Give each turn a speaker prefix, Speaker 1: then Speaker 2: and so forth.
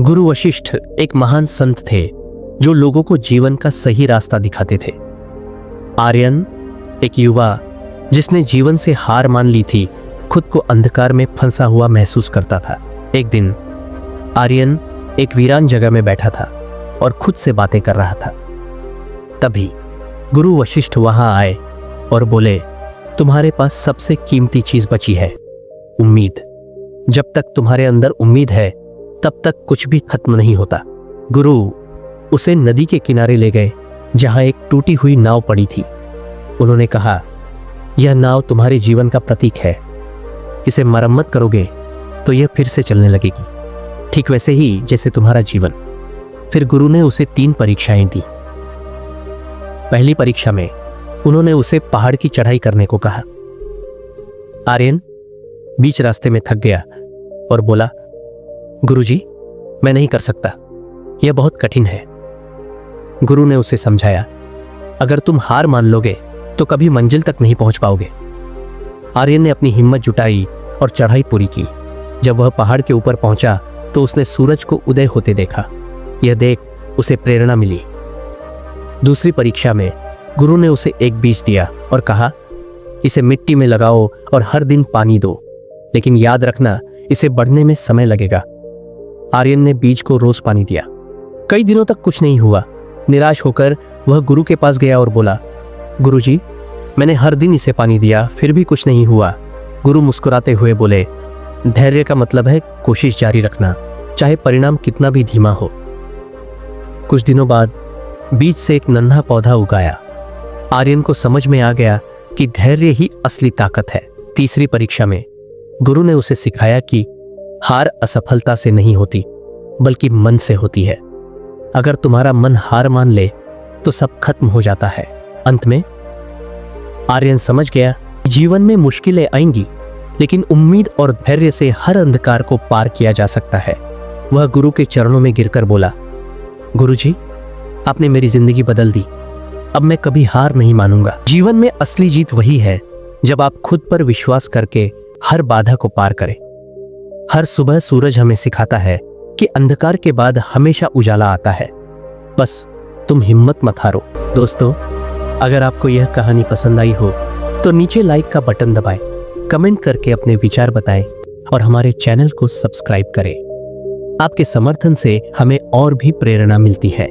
Speaker 1: गुरु वशिष्ठ एक महान संत थे जो लोगों को जीवन का सही रास्ता दिखाते थे। आर्यन एक युवा जिसने जीवन से हार मान ली थी, खुद को अंधकार में फंसा हुआ महसूस करता था। एक दिन आर्यन एक वीरान जगह में बैठा था और खुद से बातें कर रहा था। तभी गुरु वशिष्ठ वहां आए और बोले, तुम्हारे पास सबसे कीमती चीज बची है, उम्मीद। जब तक तुम्हारे अंदर उम्मीद है तब तक कुछ भी खत्म नहीं होता। गुरु उसे नदी के किनारे ले गए जहां एक टूटी हुई नाव पड़ी थी। उन्होंने कहा, यह नाव तुम्हारे जीवन का प्रतीक है, इसे मरम्मत करोगे तो यह फिर से चलने लगेगी, ठीक वैसे ही जैसे तुम्हारा जीवन। फिर गुरु ने उसे 3 परीक्षाएं दी। पहली परीक्षा में उन्होंने उसे पहाड़ की चढ़ाई करने को कहा। आर्यन बीच रास्ते में थक गया और बोला, गुरुजी, मैं नहीं कर सकता, यह बहुत कठिन है। गुरु ने उसे समझाया, अगर तुम हार मान लोगे तो कभी मंजिल तक नहीं पहुंच पाओगे। आर्यन ने अपनी हिम्मत जुटाई और चढ़ाई पूरी की। जब वह पहाड़ के ऊपर पहुंचा तो उसने सूरज को उदय होते देखा। यह देख उसे प्रेरणा मिली। दूसरी परीक्षा में गुरु ने उसे एक बीज दिया और कहा, इसे मिट्टी में लगाओ और हर दिन पानी दो, लेकिन याद रखना इसे बढ़ने में समय लगेगा। आर्यन ने बीज को रोज पानी दिया। कई दिनों तक कुछ नहीं हुआ। निराश होकर वह गुरु के पास गया और बोला, गुरुजी, मैंने हर दिन इसे पानी दिया, फिर भी कुछ नहीं हुआ। गुरु मुस्कुराते हुए बोले, धैर्य का मतलब है कोशिश जारी रखना, चाहे परिणाम कितना भी धीमा हो। कुछ दिनों बाद बीज से एक नन्हा पौधा उगाया। आर्यन को समझ में आ गया कि धैर्य ही असली ताकत है। तीसरी परीक्षा में गुरु ने उसे सिखाया कि हार असफलता से नहीं होती, बल्कि मन से होती है। अगर तुम्हारा मन हार मान ले तो सब खत्म हो जाता है। अंत में आर्यन समझ गया, जीवन में मुश्किलें आएंगी, लेकिन उम्मीद और धैर्य से हर अंधकार को पार किया जा सकता है। वह गुरु के चरणों में गिरकर बोला, गुरुजी, आपने मेरी जिंदगी बदल दी। अब मैं कभी हार नहीं मानूंगा। जीवन में असली जीत वही है जब आप खुद पर विश्वास करके हर बाधा को पार करें। हर सुबह सूरज हमें सिखाता है कि अंधकार के बाद हमेशा उजाला आता है। बस तुम हिम्मत मत हारो। दोस्तों, अगर आपको यह कहानी पसंद आई हो तो नीचे लाइक का बटन दबाएं, कमेंट करके अपने विचार बताएं और हमारे चैनल को सब्सक्राइब करें। आपके समर्थन से हमें और भी प्रेरणा मिलती है।